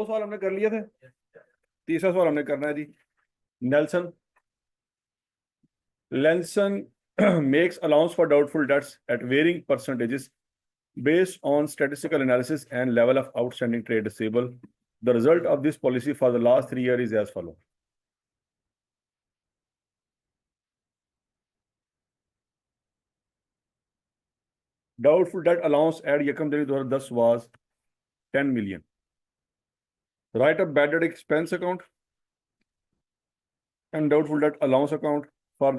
दो सवाल हमने कर लिए थे, तीसरा सवाल हमने करना है जी। नेल्सन लेंसन makes allowance for doubtful debts at varying percentages based on statistical analysis and level of outstanding trade receivable. The result of this policy for the last 3 years is as follows. Doubtful debt allowance at Yakam January 2010 was 10 million. Write up bad debt expense account and doubtful debt allowance account for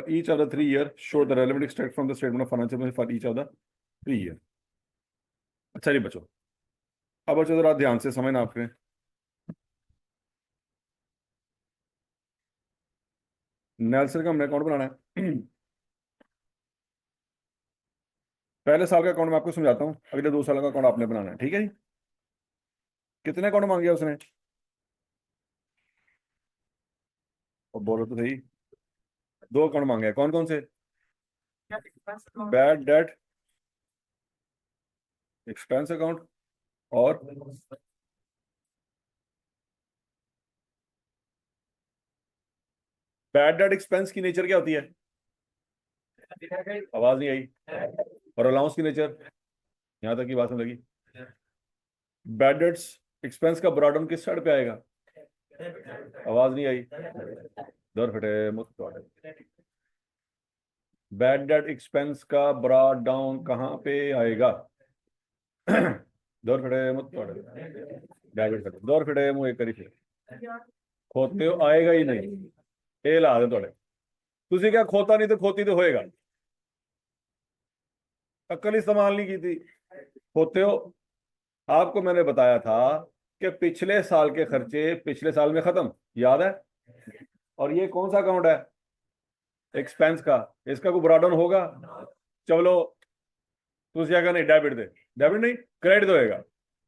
each of the 3 years. Show the relevant extract from the statement of financial for each of the 3 years. अच्छा जी बच्चों, अब बच्चों जरा ध्यान से समझना आपके। Nelson का हमने अकाउंट बनाना है। पहले साल का अकाउंट मैं आपको समझाता हूँ, अगले 2 साल का अकाउंट आपने बनाना है, ठीक है जी। कितने अकाउंट मांगे उसने? और बोलो तो सही। 2 अकाउंट मांगे, कौन कौन से? बैड डेट एक्सपेंस अकाउंट और बैड डेट एक्सपेंस की नेचर क्या होती है? आवाज नहीं आई। और अलाउंस की नेचर, यहां तक की बात समझ लगी। बैड डेट्स एक्सपेंस का ब्रॉडन किस साइड पे आएगा? आवाज नहीं आई। दर फटे मुझ। बैड डेट एक्सपेंस का ब्रॉड डाउन कहां पे आएगा? दौर खड़े मुझ डेबिट कर दौर खड़े मुँह एक करी फिर खोते हो आएगा ही नहीं। ये ला दे थोड़े तुझे क्या खोता नहीं तो खोती तो होएगा। अक्ल इस्तेमाल नहीं की थी। खोते हो। आपको मैंने बताया था कि पिछले साल के खर्चे पिछले साल में खत्म, याद है? और ये कौन सा अकाउंट है? एक्सपेंस का। इसका कोई ब्रॉडन होगा? चलो तुझे क्या नहीं डेबिट दे, डेबिट नहीं क्रेडिट होएगा।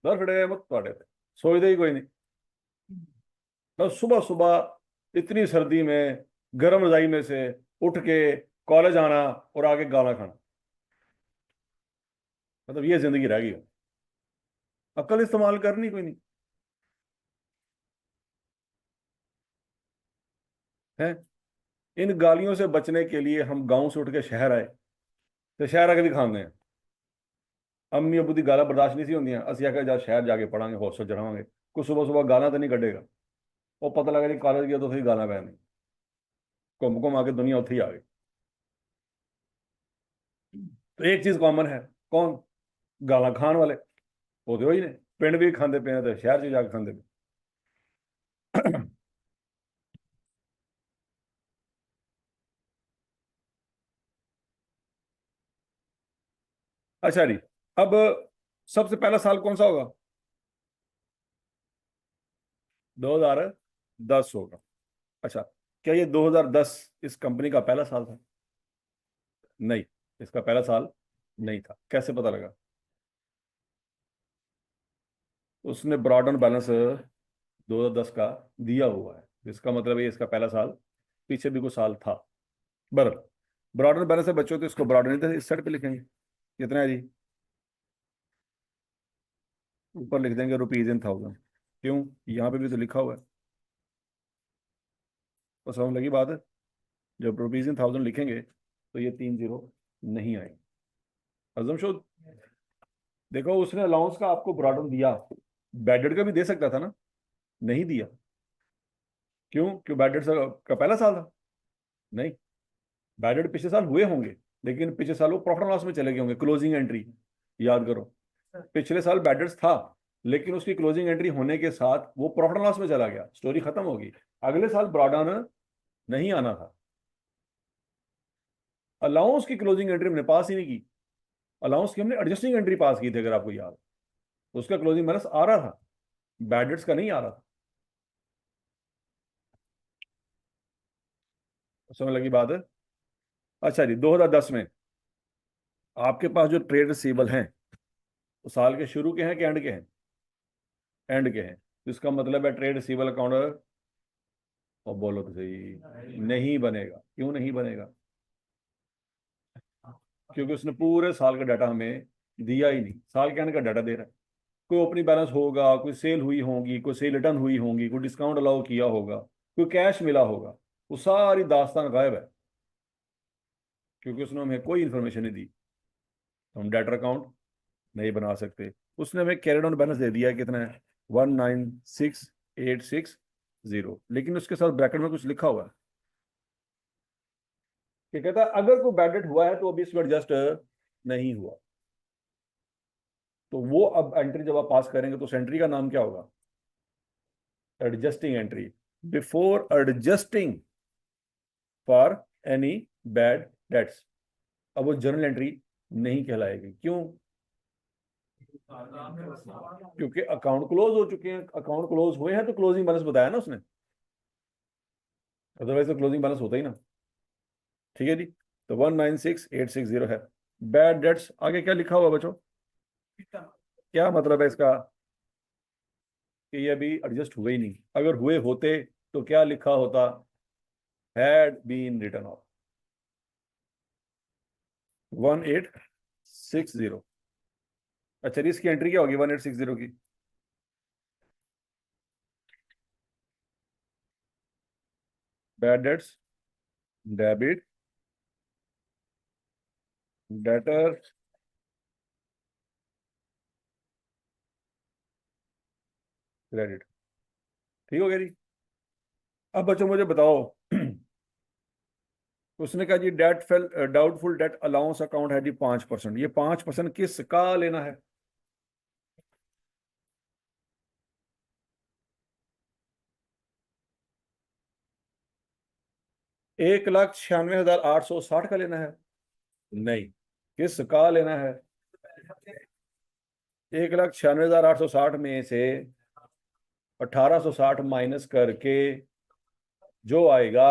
दर खड़े मत थोड़े सोचते ही कोई नहीं। तो सुबह सुबह इतनी सर्दी में गर्म रजाई में से उठ के कॉलेज आना और आके गाना खाना, मतलब ये जिंदगी रह गई। अक्ल इस्तेमाल करनी कोई नहीं है। इन गालियों से बचने के लिए हम गांव से उठ के शहर आए, तो शहर आके भी खाते हैं। अम्मी अबू की गाला बर्दाश्त नहीं सी होंगी, असं आके जा शहर जाके पढ़ांगे, हौसल चढ़ावांगे। कुछ सुबह सुबह गाना तो नहीं कटेगा। वो पता लगा जी कॉलेज गया तो सही गाना पहने, घूम घूम आके दुनिया उठी आ गई। तो एक चीज कॉमन है, कौन? गाला खान वाले। वो तो ही ने पिंड भी खाते पे तो शहर च जाके खाते पे। अच्छा जी, अब सबसे पहला साल कौन सा होगा? 2010 होगा। अच्छा, क्या ये 2010 इस कंपनी का पहला साल था? नहीं, इसका पहला साल नहीं था। कैसे पता लगा? उसने ब्रॉड ऑन बैलेंस 2010 का दिया हुआ है, इसका मतलब ये इसका पहला साल, पीछे भी कुछ साल था। बराबर। ब्रॉड ऑन बैलेंस है बच्चों, तो इसको ब्रॉड नहीं था, इस साइड पे लिखेंगे। कितना है जी? ऊपर लिख देंगे रुपीज इन थाउजेंड। क्यों? यहाँ पे भी तो लिखा हुआ है। तो समझ लगी बात है? जब रुपीज इन थाउजेंड लिखेंगे तो ये 3 जीरो नहीं आएंगे। अजमशुद, देखो उसने अलाउंस का आपको ब्रॉडन दिया, बैडेड का भी दे सकता था ना, नहीं दिया। क्यों? क्यों बैडेड का पहला साल था? नहीं, बैडेड पिछले साल हुए होंगे, लेकिन पिछले साल वो प्रॉफिट लॉस में चले गए होंगे, क्लोजिंग एंट्री। याद करो, पिछले साल बैडेड था, लेकिन उसकी क्लोजिंग एंट्री होने के साथ वो प्रॉफिट लॉस में चला गया, स्टोरी खत्म होगी। अगले साल ब्रॉडन नहीं आना था। अलाउंस की क्लोजिंग एंट्री हमने पास ही नहीं की। अलाउंस की हमने एडजस्टिंग एंट्री पास की थी, अगर आपको याद, तो उसका क्लोजिंग बैलेंस आ रहा था, बैडेट्स का नहीं आ रहा था। समझ लगी बात है? अच्छा जी, 2010 में आपके पास जो ट्रेड रिसीवेबल हैं वो साल के शुरू के हैं कि एंड के हैं? एंड के हैं। तो इसका मतलब है ट्रेड रिसीवेबल अकाउंट, और बोलो तो सही, नहीं बनेगा। क्यों नहीं बनेगा? क्योंकि उसने पूरे साल का डाटा हमें दिया ही नहीं, साल के एंड का डाटा दे रहा है। कोई ओपनिंग बैलेंस होगा, कोई सेल हुई होगी, कोई सेल रिटर्न हुई होगी, कोई डिस्काउंट अलाउ किया होगा, कोई कैश मिला होगा, वो सारी दास्तान गायब है क्योंकि उसने हमें कोई इन्फॉर्मेशन नहीं दी। तो हम डेटर अकाउंट नहीं बना सकते। उसने हमें कैरिड ऑन बैलेंस दे दिया है, कितना है, 196,860, लेकिन उसके साथ ब्रैकेट में कुछ लिखा हुआ है कि कहता है अगर कोई बैड डेट हुआ है तो अभी इसमें एडजस्ट नहीं हुआ। तो वो अब एंट्री जब आप पास करेंगे तो उस एंट्री का नाम क्या होगा, adjusting entry. Before adjusting for any bad debts, अब वो जर्नल एंट्री नहीं कहलाएगी। क्यों? क्योंकि अकाउंट क्लोज हो चुके हैं। अकाउंट क्लोज हुए हैं तो क्लोजिंग बैलेंस बताया ना उसने, अदरवाइज तो क्लोजिंग बैलेंस होता ही ना। ठीक है जी। तो 196,860 है। बैड डेट्स आगे क्या लिखा हुआ बच्चों, क्या मतलब है इसका, कि ये अभी एडजस्ट हुए ही नहीं। अगर हुए होते तो क्या लिखा होता, हैड बीन रिटर्न ऑफ 1860। अच्छा, इसकी एंट्री क्या होगी 1860 की, bad debts debit debtor credit. ठीक हो गया जी। अब बच्चों मुझे बताओ उसने कहा जी debt fail, doubtful debt allowance account है जी 5%। ये 5% किसका लेना है, 1,96,860 का लेना है? नहीं, किसका लेना है? 1,96,860 में से 1,860 माइनस करके जो आएगा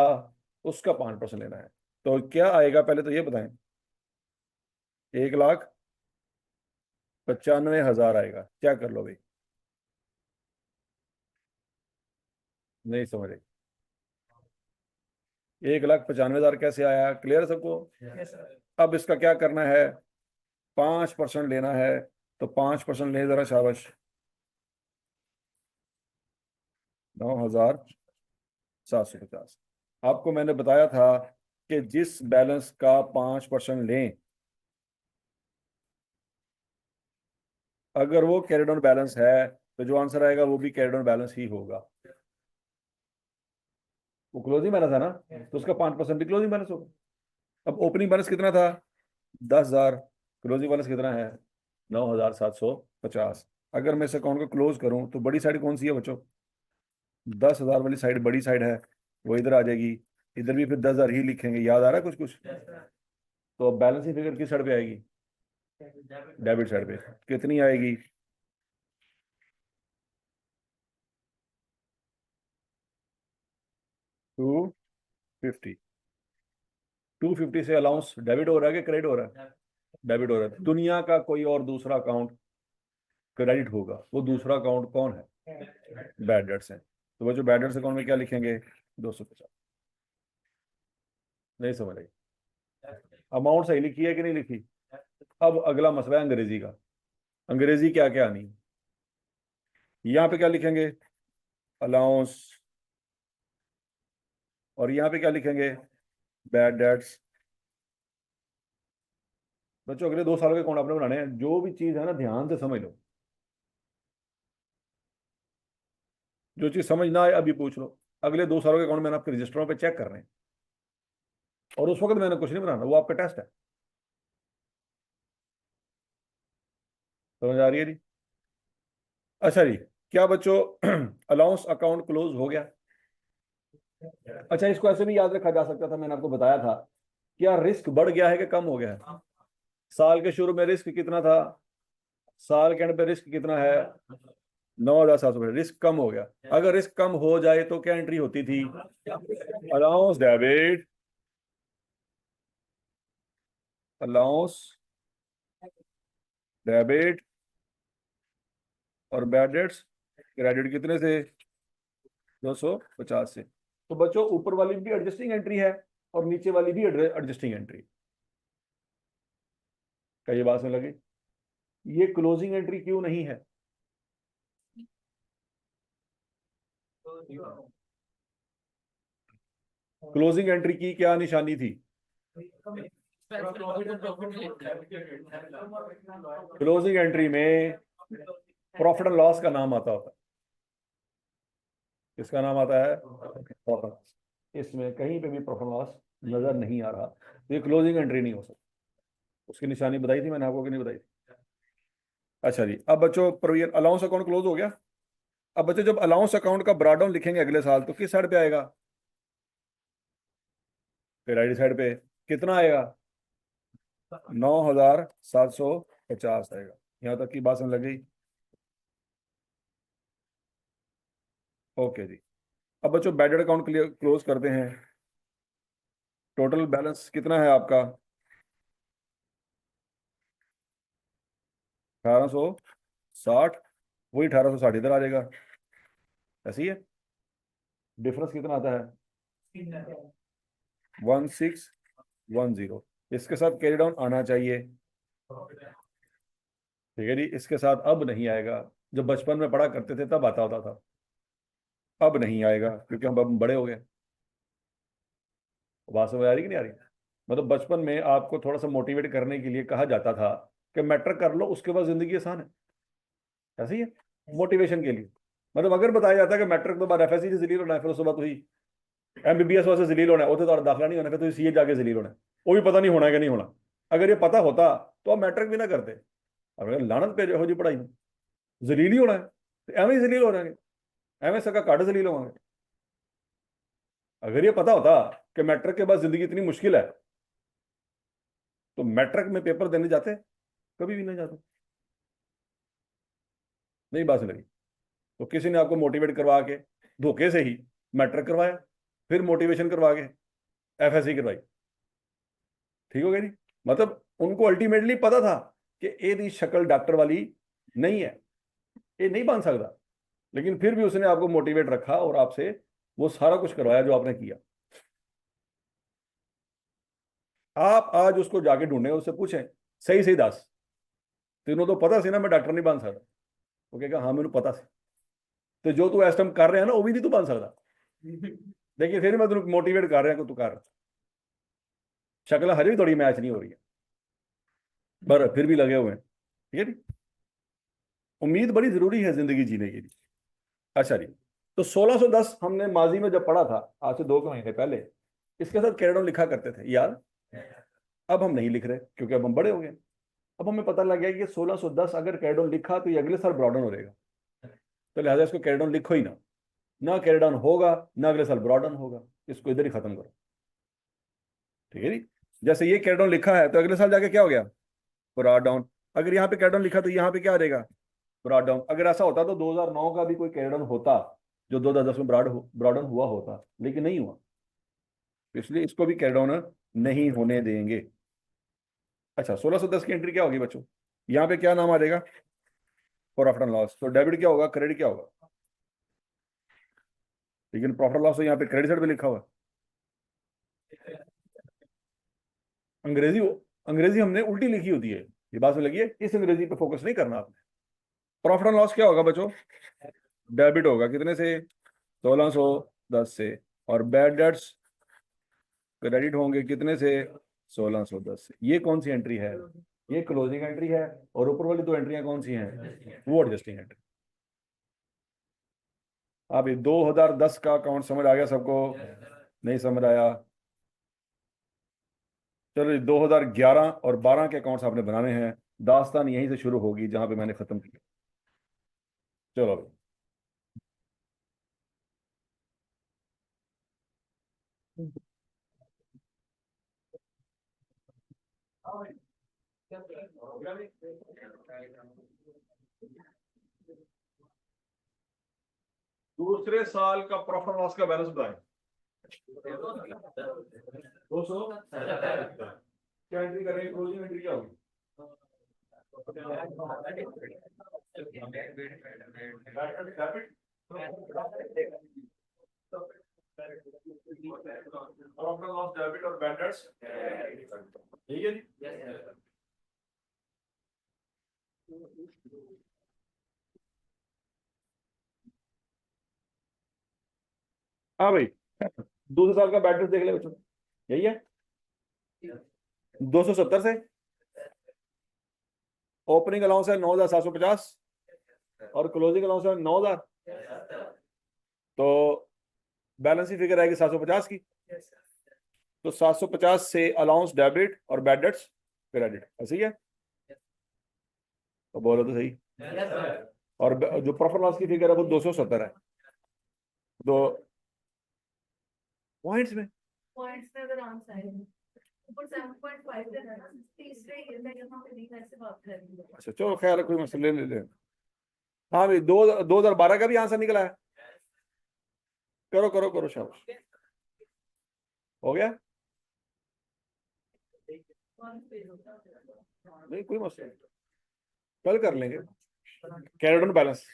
उसका 5% लेना है। तो क्या आएगा पहले तो ये बताएं। 1,95,000 आएगा। क्या कर लो भाई, नहीं समझे? 1,95,000 कैसे आया, क्लियर है सबको? अब इसका क्या करना है, 5% लेना है। तो 5% ले जरा शाबाश, 9,750। आपको मैंने बताया था कि जिस बैलेंस का 5% लें, अगर वो कैरिड ऑन बैलेंस है तो जो आंसर आएगा वो भी कैरिड ऑन बैलेंस ही होगा। वो क्लोजिंग बैलेंस है ना, तो उसका 5% भी क्लोजिंग बैलेंस होगा। अब ओपनिंग बैलेंस कितना था, 10,000। क्लोजिंग बैलेंस कितना है, 9,750। अगर मैं इस अकाउंट को क्लोज करूं तो बड़ी साइड कौन सी है बच्चों, 10,000 वाली साइड बड़ी साइड है, वो इधर आ जाएगी। इधर भी फिर 10,000 ही लिखेंगे। याद आ रहा है कुछ कुछ? तो अब बैलेंसिंग फिगर किस साइड पे आएगी, डेबिट साइड पे। कितनी आएगी, 250। 250 से अलाउंस डेबिट हो रहा है कि क्रेडिट हो रहा है? डेबिट हो रहा है। दुनिया का कोई और दूसरा अकाउंट क्रेडिट होगा, वो दूसरा अकाउंट कौन है, बैड डेट्स है। तो वो जो बैड डेट्स अकाउंट में क्या लिखेंगे, 250। नहीं समझ आई? अमाउंट सही लिखी है कि नहीं लिखी? अब अगला मसला है अंग्रेजी का। अंग्रेजी क्या क्या आनी है। यहाँ पे क्या लिखेंगे, अलाउंस, और यहाँ पे क्या लिखेंगे, बैड डेट्स। बच्चों अगले 2 साल के अकाउंट आपने बनाने हैं। जो भी चीज है ना ध्यान से समझ लो, जो चीज समझ ना आए अभी पूछ लो। अगले 2 सालों के अकाउंट मैंने आपके रजिस्टरों पे चेक कर रहे हैं, और उस वक्त मैंने कुछ नहीं बनाना, वो आपका टेस्ट है। समझ आ रही है जी? अच्छा जी, क्या बच्चों अलाउंस अकाउंट क्लोज हो गया? अच्छा, इसको ऐसे भी याद रखा जा सकता था, मैंने आपको बताया था। क्या रिस्क बढ़ गया है कि कम हो गया है? साल के शुरू में रिस्क कितना था, साल के एंड पे रिस्क कितना है, 9,700। रिस्क कम हो गया। अगर रिस्क कम हो जाए तो क्या एंट्री होती थी, अलाउंस डेबिट, अलाउंस डेबिट, और बैड डेट्स क्रेडिट कितने से, 250 से। तो बच्चों ऊपर वाली भी एडजस्टिंग एंट्री है और नीचे वाली भी एडजस्टिंग एंट्री। क्या ये बात में लगी? ये क्लोजिंग एंट्री क्यों नहीं है, क्लोजिंग एंट्री की क्या निशानी थी? क्लोजिंग एंट्री में प्रॉफिट एंड लॉस का नाम आता होता है। किसका नाम आता है? प्रॉफिट। इसमें कहीं पे भी प्रॉफिट लॉस नजर नहीं आ रहा, तो ये क्लोजिंग एंट्री नहीं हो सकती। उसकी निशानी बताई थी मैंने आपको कि नहीं बताई थी? अच्छा जी, अब बच्चों प्रोविजन अलाउंस अकाउंट क्लोज हो गया। अब बच्चों जब अलाउंस अकाउंट का ब्रॉडाउन लिखेंगे अगले साल तो किस साइड पे आएगा? फिर राइट साइड पे कितना आएगा? 9,750 आएगा। यहां तक की बात समझ लग गई? ओके जी। अब बच्चों बैडेड अकाउंट क्लियर क्लोज करते हैं। टोटल बैलेंस कितना है आपका? 1860। वही 1860 इधर आ जाएगा। ऐसी है। डिफरेंस कितना आता है? 1610। इसके साथ कैरी डाउन आना चाहिए। ठीक है जी, इसके साथ अब नहीं आएगा। जब बचपन में पढ़ा करते थे तब आता होता था, अब नहीं आएगा क्योंकि हम अब बड़े हो गए। बात समझ आ रही कि नहीं आ रही? मतलब बचपन में आपको थोड़ा सा मोटिवेट करने के लिए कहा जाता था कि मैट्रिक कर लो उसके बाद जिंदगी आसान है। ऐसे ही है, मोटिवेशन के लिए। मतलब अगर बताया जाता है कि मैट्रिक तो बाद एफएससी से जलील होना है, फिर उसके बाद तुझी एमबीबीएस वास्ते जलील होना है, उसे तो दाखिला नहीं होना, फिर तुझे सीए जाके जलील होना है। वो भी पता नहीं होना है कि नहीं होना। अगर ये पता होता तो आप मैट्रिक भी ना करते। अब अगर लानत पे हो जी पढ़ाई में, जलील ही होना है तो एवं ही जलील हो जाएंगे, एवं सका काट जलील होंगे। अगर ये पता होता कि मैट्रिक के बाद जिंदगी इतनी मुश्किल है तो मैट्रिक में पेपर देने जाते? कभी भी नहीं जाते। नहीं बात लगी। तो किसी ने आपको मोटिवेट करवा के धोखे से ही मैट्रिक करवाया, फिर मोटिवेशन करवा के एफएससी करवाई। ठीक हो गया नहीं? मतलब उनको अल्टीमेटली पता था कि ये शक्ल डॉक्टर वाली नहीं है, ये नहीं बन सकता, लेकिन फिर भी उसने आपको मोटिवेट रखा और आपसे वो सारा कुछ करवाया जो आपने किया। आप आज उसको जाके ढूंढे, उससे पूछें सही सही दस, तेनों तो पता सी ना मैं डॉक्टर नहीं बन सकता। वो कहेगा हाँ मैंने पता सी। तो जो तू इस टाइम कर रहे हैं ना वो भी नहीं तू बन सकता। देखिए फिर मैं तेन मोटिवेट कर रहा कि तू कर। शक्ल हजे भी थोड़ी मैच नहीं हो रही है, पर फिर भी लगे हुए हैं। ठीक है जी। उम्मीद बड़ी जरूरी है जिंदगी जीने के लिए। अच्छा जी, तो 1610 हमने माजी में जब पढ़ा था, आज से 2 महीने पहले, इसके साथ कैरेडोन लिखा करते थे यार। अब हम नहीं लिख रहे क्योंकि अब हम बड़े हो गए। अब हमें पता लग गया कि 1610 अगर कैरेडोन लिखा तो ये अगले साल ब्रॉडन हो रहेगा, तो लिहाजा इसको कैरेडोन लिखो ही ना। ना कैरेडोन होगा ना अगले साल ब्रॉडन होगा, इसको इधर ही खत्म करो। ठीक है जी। जैसे ये कैरेडोन लिखा है तो अगले साल जाके क्या हो गया? Brought down. अगर यहाँ पे कैरेडोन लिखा तो यहाँ पे क्या आ जाएगा? Brought down. अगर ऐसा होता तो 2009 का भी कोई कैरेडोन होता जो 2010 में ब्रॉडन हुआ होता, लेकिन नहीं हुआ, इसलिए इसको भी कैरेडोन नहीं होने देंगे। अच्छा, 1610 की एंट्री क्या होगी बच्चों? यहाँ पे क्या नाम आ जाएगा? Profit and loss. तो डेबिट क्या होगा, क्रेडिट क्या होगा? लेकिन प्रॉफिट लॉस तो यहाँ पे क्रेडिट साइड पे लिखा हुआ है। अंग्रेजी, अंग्रेजी हमने उल्टी लिखी होती है। ये बात में लगी है, इस अंग्रेजी पे फोकस नहीं करना आपने। प्रॉफिट एंड लॉस क्या होगा बच्चों? डेबिट होगा कितने से? 1610 से। और बैड डेट्स क्रेडिट होंगे कितने से? 1610 से। ये कौन सी एंट्री है? ये क्लोजिंग एंट्री है। और ऊपर वाली 2 एंट्रियां कौन सी हैं? वो एडजस्टिंग एंट्री। अब ये 2010 का अकाउंट समझ आ गया सबको? नहीं समझ आया? चलो, 2011 और 12 के अकाउंट्स आपने बनाने हैं। दास्तान यहीं से शुरू होगी जहां पे मैंने खत्म किया। चलो भाई। दूसरे साल का प्रॉफिट लॉस का बैलेंस बताएं। 200 क्या एंट्री करेंगे? क्लोजिंग एंट्री क्या होगी? प्रॉफिट लॉस डेबिट और बैड डेट्स। ठीक है जी। हाँ भाई, दूसरे साल का बैड डेट्स देख ले बच्चों, यही है 270 से। ओपनिंग अलाउंस है 9,750 और क्लोजिंग अलाउंस है 9,000, तो बैलेंस की फिगर आएगी 750 की। तो 750 से अलाउंस डेबिट और बैड डेट्स क्रेडिट, ऐसे ही है। तो बोलो तो सही। और जो प्रॉफिट लॉस की फिगर है वो 270 है। दो पॉइंट्स में अगर आंसर है ऊपर 7.5 देना है, तीसरे ईयर में जब हम रीजन ऐसे बात करेंगे। अच्छा चलो खैर है, कोई मसले ले ले। हाँ भाई, 2012 का भी आंसर निकला है। करो करो करो, शाबाश, हो गया। नहीं कोई मसला नहीं, कल कर लेंगे। कैरेट ऑन बैलेंस।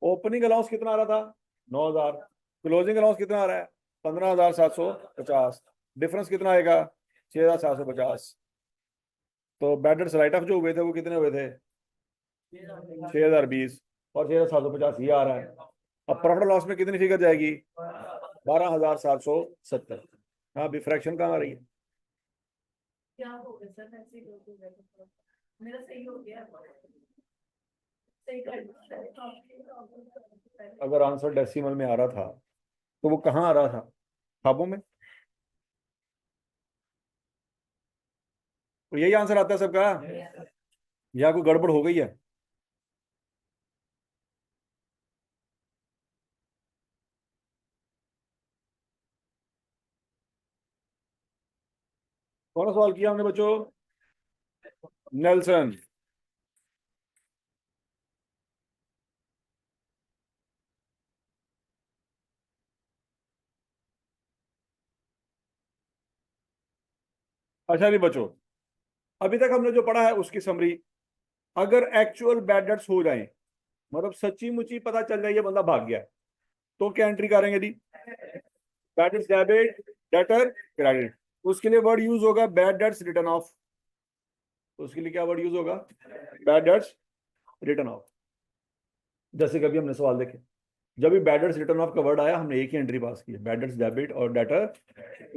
ओपनिंग अलाउंस कितना आ रहा था? 9,000। क्लोजिंग अलाउंस कितना आ रहा है? 15,750। डिफरेंस कितना आएगा? 6,750। तो बैड डेट्स राइट ऑफ जो हुए थे वो कितने हुए थे? 6,020 और 6,750 ये आ रहा है। अब प्रॉफिट लॉस में कितनी फिगर जाएगी? 12,770। हाँ अभी फ्रैक्शन कहाँ आ रही है? क्या हो गया सर, ऐसे ही हो गया तो मेरा सही हो गया, सही कर अगर आंसर डेसिमल में आ रहा था तो वो कहाँ आ रहा था? खाबों में। तो यही आंसर आता है सबका, या कोई गड़बड़ हो गई है? कौन सा सवाल किया हमने बच्चों? नेल्सन। अच्छा भी बच्चों, अभी तक हमने जो पढ़ा है उसकी समरी। अगर एक्चुअल बैड डेट्स हो जाए, मतलब सच्ची मुची पता चल जाए ये बंदा भाग गया है, तो क्या एंट्री करेंगे जी? Bad debts debit, debtor credit. उसके लिए वर्ड यूज होगा बैड डेट्स रिटर्न ऑफ। उसके लिए क्या वर्ड यूज होगा? Bad debts written off. जैसे कभी हमने सवाल देखे, जब भी बैड डेट्स रिटर्न ऑफ का वर्ड आया हमने एक ही एंट्री पास की, बैड डेट्स डेबिट और डेटर।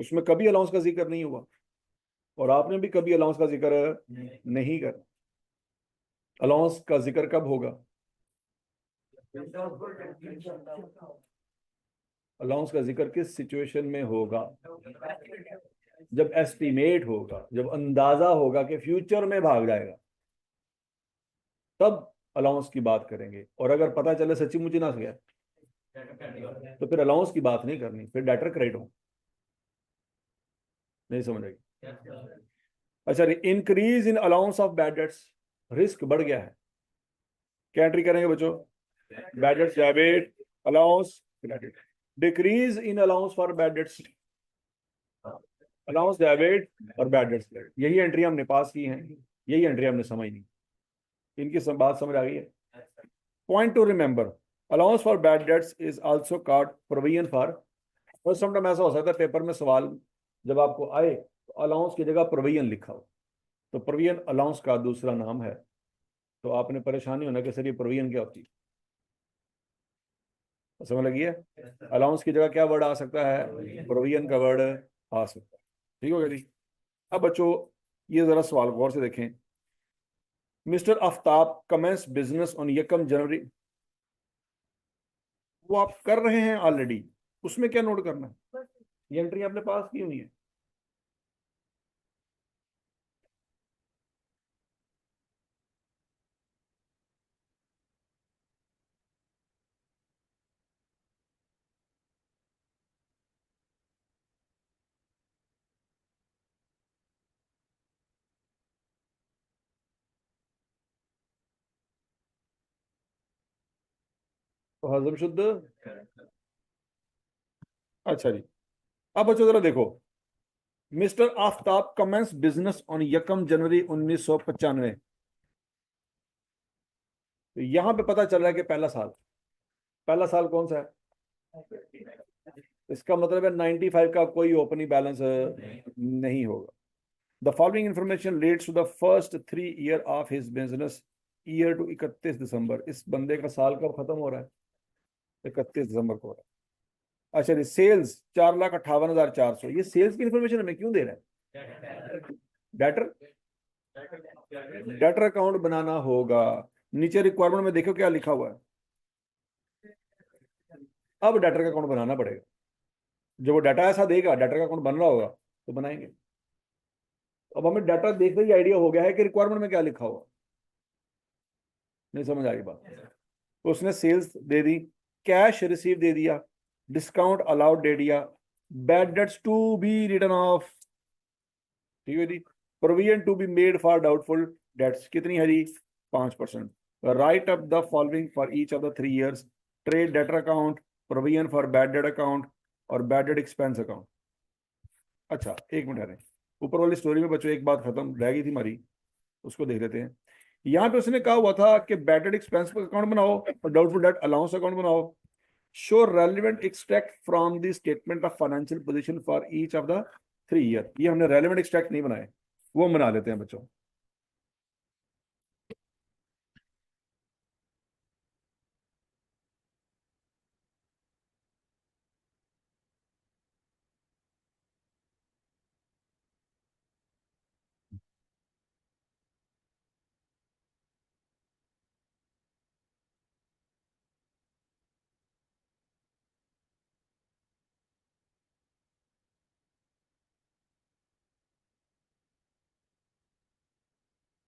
उसमें कभी अलाउंस का जिक्र नहीं हुआ, और आपने भी कभी अलाउंस का जिक्र नहीं करना। अलाउंस का जिक्र कब होगा? अलाउंस का जिक्र किस सिचुएशन में होगा? जब एस्टिमेट होगा, जब अंदाजा होगा कि फ्यूचर में भाग जाएगा, तब अलाउंस की बात करेंगे। और अगर पता चले सच्ची मुची ना गया, तो फिर अलाउंस की बात नहीं करनी, फिर डेटर क्रेडिट हो। नहीं समझ आई? अच्छा, increase in allowance of bad debts, risk बढ़ गया है, क्या एंट्री करेंगे बच्चों? Bad debts debit, allowance credit. Decrease in allowance for bad debts, allowance debit और बैड डेट्स क्रेडिट। यही एंट्री हमने पास की हैं, यही एंट्री हमने समझ ली। इनकी सब बात समझ आ गई है? Point two remember, allowance for bad debts is also called provision for. और समटाइम ऐसा हो सकता है पेपर में सवाल जब आपको आए तो अलाउंस की जगह प्रोविजन लिखा हो, तो प्रोविजन अलाउंस का दूसरा नाम है। तो आपने परेशानी होना कि सर ये प्रोविजन क्या होती है? तो समझ लगी है? अलाउंस की जगह क्या वर्ड आ सकता है? प्रोविजन का वर्ड आ सकता है। ठीक हो गया जी? अब बच्चों ये जरा सवाल गौर से देखें। Mister Aftab commences business on यकम जनवरी, वो आप कर रहे हैं ऑलरेडी, उसमें क्या नोट करना है? ये एंट्री आपने पास की हुई है। तो हजम शुद्ध। अच्छा जी, अब बच्चों जरा देखो, mister Aftab commences business on यकम जनवरी 1995। तो यहां पे पता चल रहा है कि पहला साल कौन सा है, इसका मतलब है 95 का कोई ओपनिंग बैलेंस नहीं होगा। The following information relates to the first 3 year of his business year to 31 दिसंबर। इस बंदे का साल कब खत्म हो रहा है, 31 दिसंबर को हो रहा है। अच्छा, सेल्स 4,58,400, ये सेल्स की इंफॉर्मेशन हमें क्यों दे रहा है, डेटर डेटर अकाउंट बनाना होगा। नीचे रिक्वायरमेंट में देखो क्या लिखा हुआ है, अब डेटर का अकाउंट बनाना पड़ेगा। जब वो डाटा ऐसा देगा, डाटा का अकाउंट बन रहा होगा तो बनाएंगे। अब हमें डाटा देखते ही आइडिया हो गया है कि रिक्वायरमेंट में क्या लिखा हुआ, नहीं समझ आ रही बात। तो उसने सेल्स दे दी, कैश रिसीव दे दिया, डिस्काउंट अलाउड दे दिया, bad debts to be written off, ठीक है जी, provision to be made for doubtful debts कितनी है जी, 5%। Write up the following for each of the 3 years, trade debtor account, provision for bad debt account और bad debt expense account. अच्छा एक minute है, ऊपर वाली स्टोरी में बच्चों एक बात खत्म रह गई थी हमारी, उसको देख लेते हैं। यहाँ पे उसने कहा हुआ था कि बैड डेट एक्सपेंस अकाउंट बनाओ और डाउटफुल डेट अलाउंस अकाउंट बनाओ। Show relevant extract from the statement of financial position for each of the 3 year. ये हमने रेलिवेंट एक्सट्रैक्ट नहीं बनाए, वो बना लेते हैं बच्चों।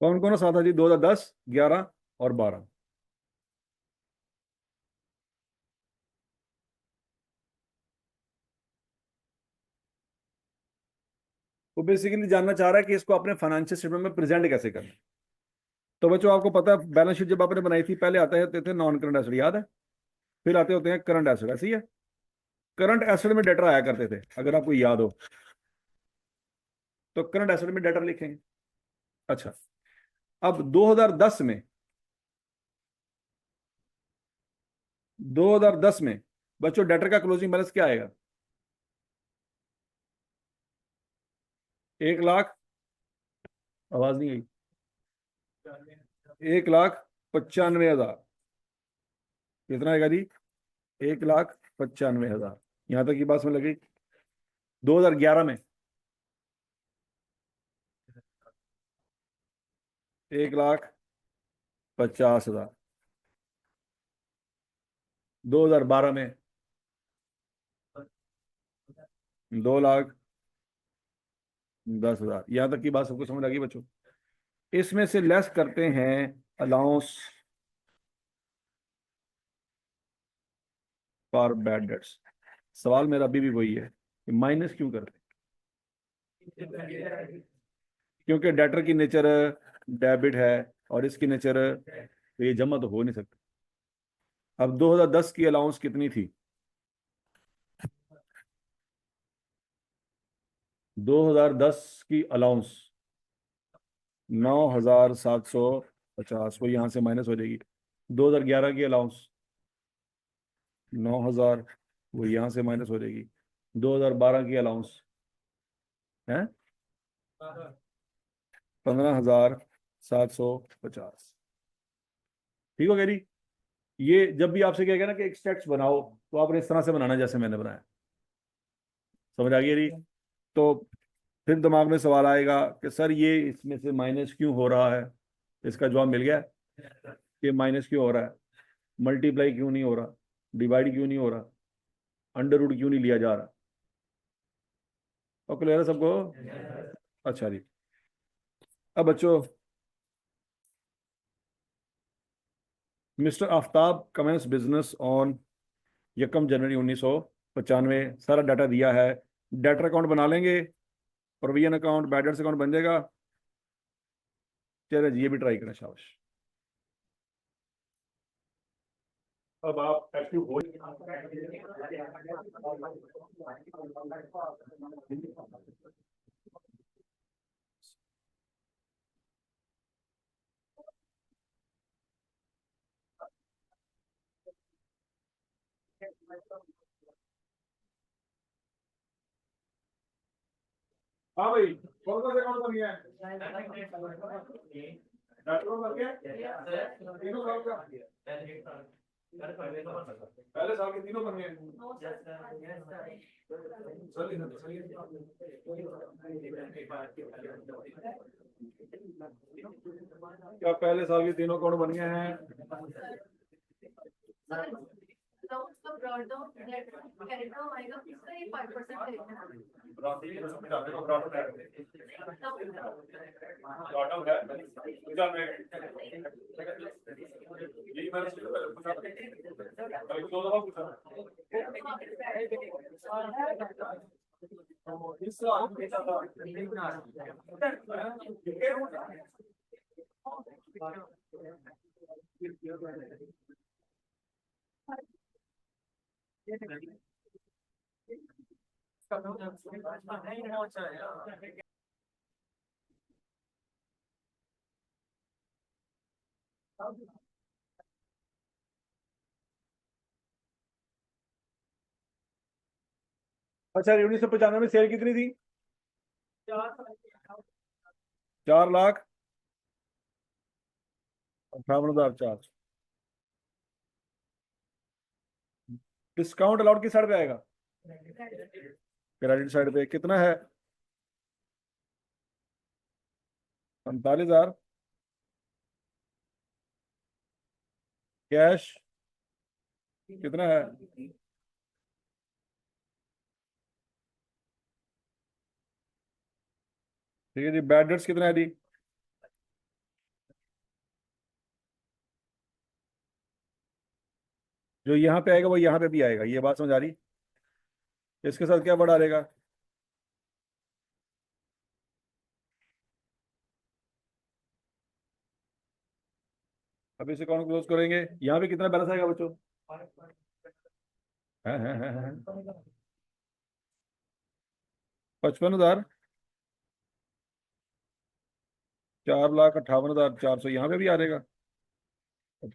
कौन कौन सा था जी, 2010, 11 और 12। वो बेसिकली जानना चाह रहा है कि इसको अपने फाइनेंशियल स्टेटमेंट में प्रेजेंट कैसे करना। तो बच्चों आपको पता है बैलेंस शीट जब आपने बनाई थी पहले आते होते थे नॉन करंट एसेट, याद है, फिर आते होते हैं करंट एसेट, ऐसी है। करंट एसेट में डेटर आया करते थे, अगर आपको याद हो तो करंट एसेट में डेटर लिखेंगे। अच्छा, अब 2010 में बच्चों डेटर का क्लोजिंग बैलेंस क्या आएगा, 1,00,000, आवाज नहीं आई, 1,95,000, कितना आएगा जी, 1,95,000। यहां तक की बात में लगी। 2011 में 1,50,000, 2012 में 2,10,000। यहां तक की बात सबको समझ आ गई बच्चों। इसमें से लेस करते हैं अलाउंस फॉर बैड डेट्स। सवाल मेरा अभी भी वही है कि माइनस क्यों करते हैं? क्योंकि डेटर की नेचर डेबिट है और इसकी नेचर, तो ये जमा तो हो नहीं सकता। अब 2010 की अलाउंस कितनी थी, 2010 की अलाउंस 9,750, वो यहां से माइनस हो जाएगी। 2011 की अलाउंस 9,000, वो यहां से माइनस हो जाएगी। 2012 की अलाउंस है 15,750। ठीक हो गया जी। ये जब भी आपसे कहेगा ना कि एक्सट्रैक्ट्स बनाओ, तो आपने इस तरह से बनाना जैसे मैंने बनाया, समझ आ गया जी। तो फिर दिमाग में सवाल आएगा कि सर ये इसमें से माइनस क्यों हो रहा है, इसका जवाब मिल गया कि माइनस क्यों हो रहा है, मल्टीप्लाई क्यों नहीं हो रहा, डिवाइड क्यों नहीं हो रहा, अंडर रूट क्यों नहीं लिया जा रहा। और क्लियर है सबको, अच्छा जी। अब बच्चों, mister Aftab commences business on 1 जनवरी 1995, सारा डाटा दिया है। डेटर अकाउंट बना लेंगे, provision account, bad debts account बन जाएगा। चलिए जी, ये भी ट्राई करें, शाबाश। अब आप एक्टिव हो, हाँ भाई, कौन कौन से अकाउंट बन गया है? डॉक्टर बन गया? तीनों साल का? पहले साल के तीनों बन गए? क्या पहले साल के तीनों अकाउंट बन गए हैं? अच्छा, 1995 में सेल कितनी थी? 4,58,400। डिस्काउंट अलाउड किस साइड पे आएगा? क्रेडिट साइड पे कितना है? 45,000। कैश कितना है? ठीक है जी, बैड डेट्स कितना है जी? जो यहाँ पे आएगा वो यहाँ पे भी आएगा, ये बात समझ आ रही? इसके साथ क्या बढ़ा रहेगा? अब इसे कौन क्लोज करेंगे? यहाँ पे कितना बैलेंस आएगा बच्चों? है 55,000। 4,58,400 यहाँ पे भी आ रहेगा।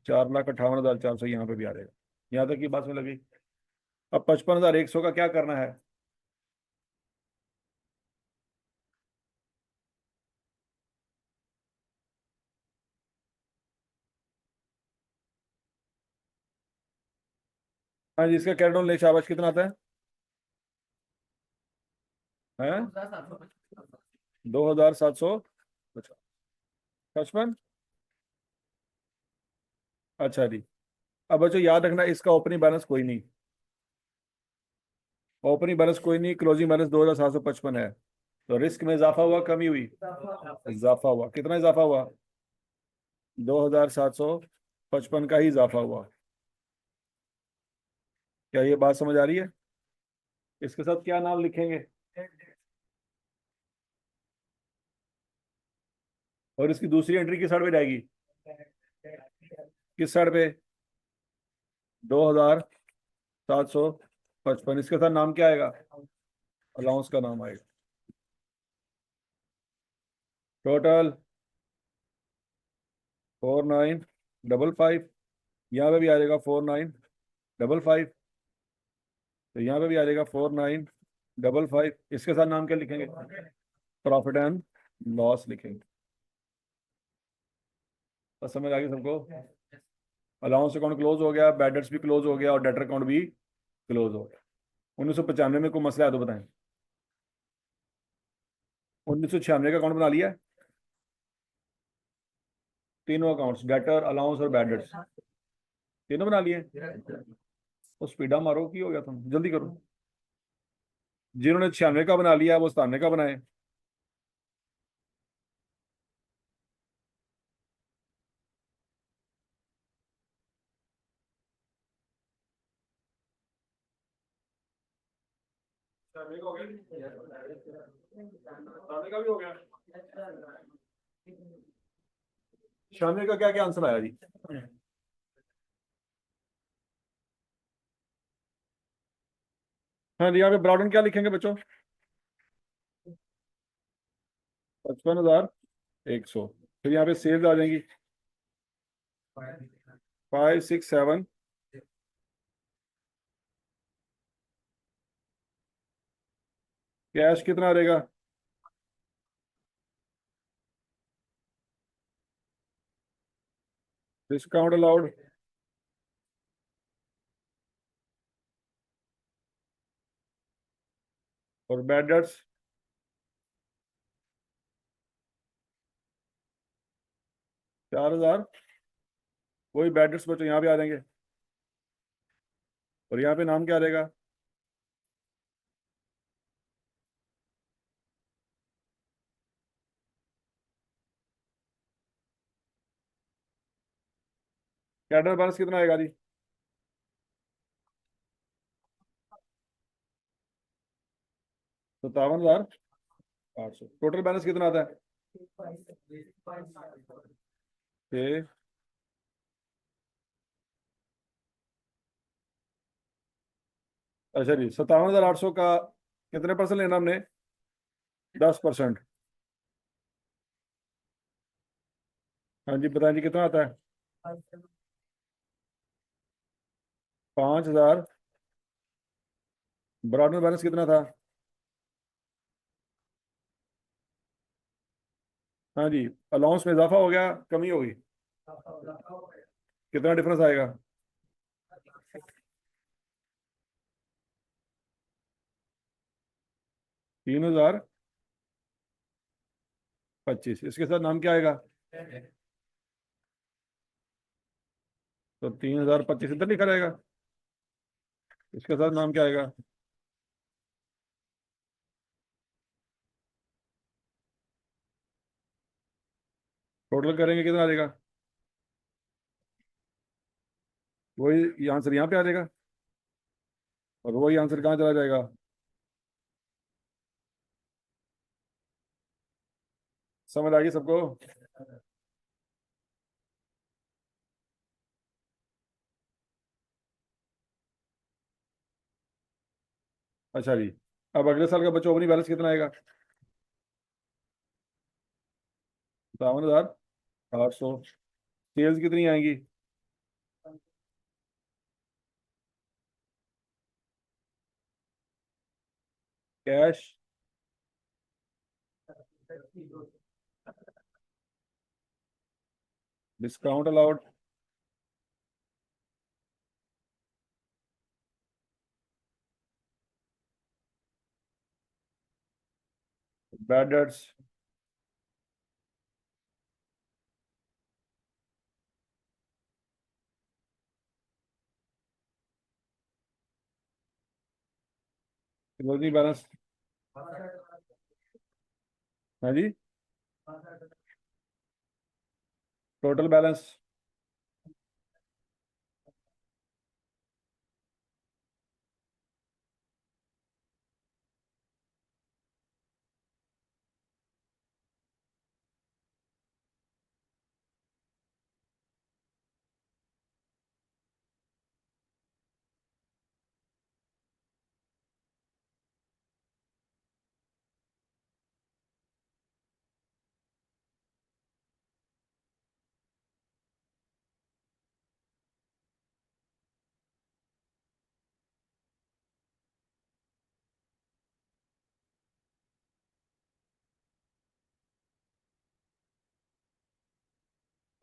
4,58,400 यहाँ पे भी आ रहेगा। यहाँ तक की बात में लगी। अब 55,100 का क्या करना है? हाँ जी, इसका कैरेट ऑन ले शाबाश, कितना आता है? 2,755। अच्छा जी। अब बच्चों याद रखना, इसका ओपनिंग बैलेंस कोई नहीं। ओपनिंग बैलेंस कोई नहीं, क्लोजिंग बैलेंस 2,755 है। तो रिस्क में इजाफा हुआ कमी हुई? इजाफा हुआ। कितना इजाफा हुआ? 2,755 का ही इजाफा हुआ। क्या ये बात समझ आ रही है? इसके साथ क्या नाम लिखेंगे? और इसकी दूसरी एंट्री किस साइड पे जाएगी? किस साइड पे? 2,755। इसके साथ नाम क्या आएगा? अलाउंस का नाम आएगा। टोटल 4,955। यहाँ पे भी आ जाएगा 4,955। तो यहाँ पे भी आ जाएगा 4,955। इसके साथ नाम क्या लिखेंगे? प्रॉफिट एंड लॉस लिखेंगे। बस समझ आ गई सबको? अलाउंस अकाउंट क्लोज हो गया, बैड डेट्स भी क्लोज हो गया और डेटर अकाउंट भी क्लोज हो गया। 1995 में कोई मसला है तो बताएं। 1996 का अकाउंट बना लिया है? तीनों अकाउंट्स, डेटर, अलाउंस और बैड डेट्स, तीनों बना लिए? तो स्पीडा मारो, की हो गया, तुम जल्दी करो। जिन्होंने 96 का बना लिया वो 97 का बनाए। का भी हो गया। शामिल का क्या क्या आंसर आया जी? हाँ जी, यहाँ पे ब्रॉडन क्या लिखेंगे बच्चों? 55,100। फिर यहाँ पे सेल्स आ जाएंगी 567 कैश कितना रहेगा? डिस्काउंट अलाउड, और बैड डेट्स 4,000। वही बैड डेट्स बच्चों यहाँ पे आ जाएंगे, और यहाँ पे नाम क्या रहेगा? कैडर बैलेंस कितना आएगा जी? 57,800। टोटल बैलेंस कितना आता है? 6। अच्छा जी, 57,800 का कितने परसेंट लेना हमने? 10%। हाँ जी बताएं जी, कितना आता है? 5,000। ब्रॉडबैंड बैलेंस कितना था? हाँ जी। अलाउंस में इजाफा हो गया, कमी होगी? कितना डिफरेंस आएगा? 3,025। इसके साथ नाम क्या आएगा? तो 3,025 इधर लिखा रहेगा। इसके साथ नाम क्या आएगा? टोटल करेंगे कितना आ जाएगा? वही आंसर यहाँ पे आ जाएगा, और वही आंसर कहाँ चला जाएगा? समझ आ गई सबको? अच्छा जी। अब अगले साल का बच्चों ओपनिंग बैलेंस कितना आएगा? 57,800। सेल्स कितनी आएंगी? Cash, discount allowed, bad debts, closing balance. हाँ जी। Total balance.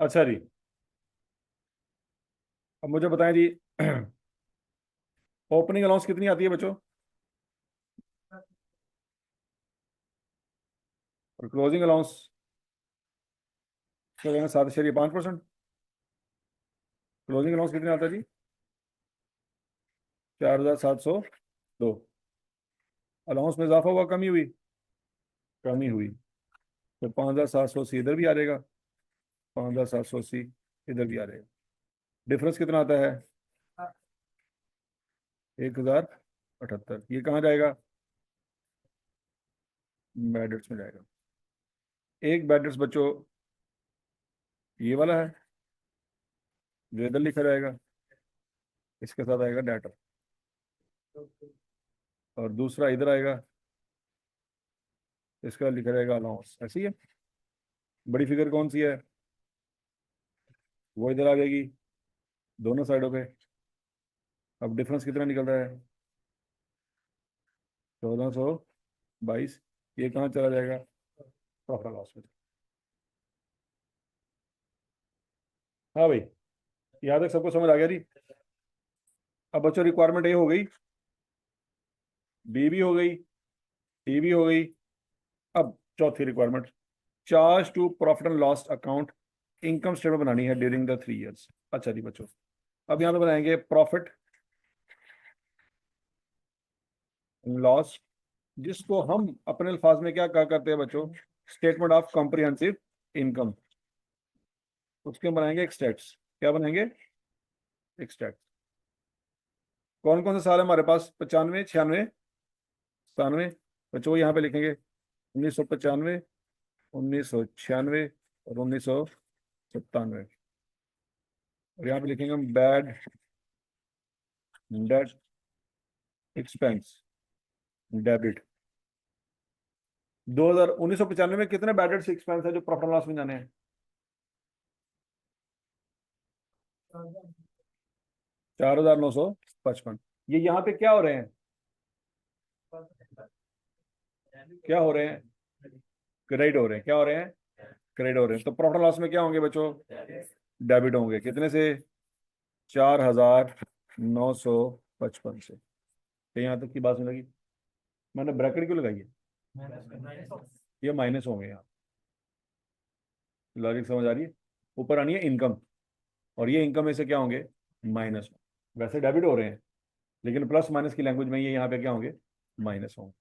अच्छा जी, अब मुझे बताएं जी, ओपनिंग अलाउंस कितनी आती है बच्चों, और क्लोजिंग अलाउंस 7.5%। क्लोजिंग अलाउंस कितने आता है जी? 4,702। अलाउंस में इजाफा हुआ, कमी हुई? कमी हुई। तो 5,780 इधर भी आ जाएगा, 5,780 इधर भी आ जाएगा। डिफरेंस कितना आता है? 1,078। ये कहाँ जाएगा? बैडर्स में जाएगा। एक बैडर्स बच्चों ये वाला है, जो इधर लिखा जाएगा, इसके साथ आएगा डाटा, और दूसरा इधर आएगा, इसका लिखा रहेगा अलाउंस। ऐसी है। बड़ी फिगर कौन सी है? वो इधर आ जाएगी, दोनों साइडों पे। अब डिफरेंस कितना निकल रहा है? 1,400। 22, ये कहाँ चला जाएगा, प्रॉफिट लॉस में। हाँ भाई, यहाँ तक सबको समझ आ गया जी। अब बच्चों रिक्वायरमेंट ए हो गई, बी भी हो गई, सी भी हो गई। अब चौथी requirement, charge to profit and loss account, income statement बनानी है ड्यूरिंग द 3 years। अच्छा जी बच्चों, अब यहाँ पे बनाएंगे प्रॉफिट लॉस, जिसको हम अपने अल्फाज में क्या कहा करते हैं बच्चों, स्टेटमेंट ऑफ कॉम्प्रिहेंसिव इनकम। उसके हम बनाएंगे एक्सट्रैक्ट्स। क्या बनाएंगे, एक्सट्रैक्ट। कौन कौन से साल है हमारे पास, 95, 96, 97। बच्चों यहाँ पे लिखेंगे 1995, 1996 और 1997। और यहाँ पे लिखेंगे हम बैड डेट एक्सपेंस डेबिट। 1995 में कितने बैड डेट एक्सपेंस है जो प्रॉफिट लॉस में जाने हैं, 4955। ये यहाँ पे क्या हो रहे हैं, क्या हो रहे हैं, क्रेडिट हो रहे हैं। क्या हो रहे हैं, क्रेडिट हो रहे हैं। तो प्रॉफिट लॉस में क्या होंगे बच्चों, डेबिट होंगे। कितने से, 4955 से। तो यहाँ तक की बात सुन लगी, मैंने ब्रैकेट क्यों लगाई है, ये माइनस होंगे यहाँ। लॉजिक समझ आ रही है, ऊपर आनी है इनकम, और ये इनकम में से क्या होंगे, माइनस। वैसे डेबिट हो रहे हैं, लेकिन प्लस माइनस की लैंग्वेज में ये यहाँ पे क्या होंगे, माइनस होंगे।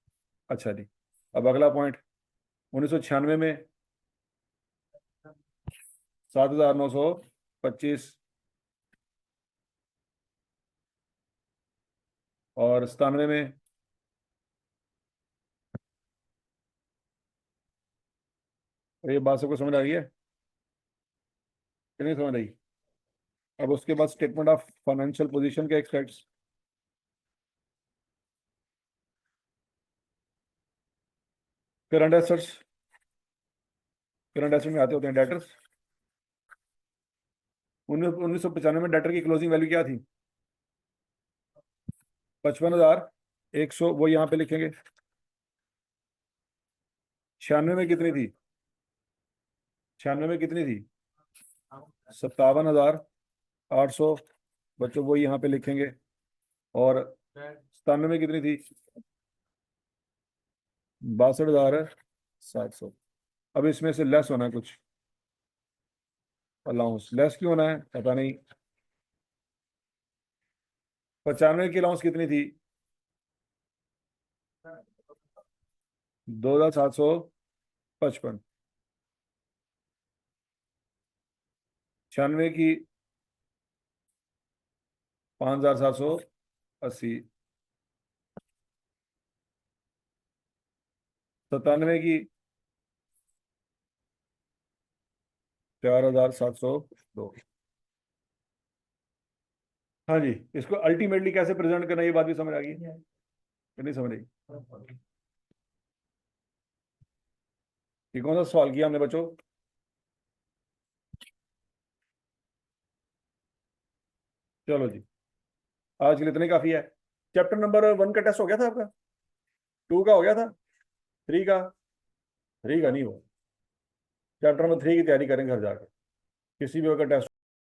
अच्छा जी, अब अगला पॉइंट, 1996 में 7925, और 97 में ये बात सबको समझ आ रही है कि नहीं समझ आई। अब उसके बाद स्टेटमेंट ऑफ फाइनेंशियल पोजीशन के extracts. Current assets, current asset में आते होते हैं डेटर्स। 1995 में डेटर की क्लोजिंग वैल्यू क्या थी, 55,100, वो यहाँ पे लिखेंगे। 96 में कितनी थी, 96 में कितनी थी, 57,800। बच्चों वो यहाँ पे लिखेंगे। और 97 में कितनी थी, 62,700। अब इसमें से लेस होना है कुछ, अलाउंस लेस क्यों होना है पता नहीं। 95 की अलाउंस कितनी थी, 2,755। 96 की 5,780। 97 की 4,702। हाँ जी, इसको अल्टीमेटली कैसे प्रेजेंट करना, ये बात भी समझ आ गई कि नहीं समझ आई। ये कौन सा सवाल किया हमने बच्चों, चलो जी, आज के लिए इतना ही काफी है। चैप्टर नंबर 1 का टेस्ट हो गया था आपका, 2 का हो गया था, 3 का, 3 का नहीं हुआ। चैप्टर नंबर 3 की तैयारी करेंगे घर जाकर, किसी भी वक्त टेस्ट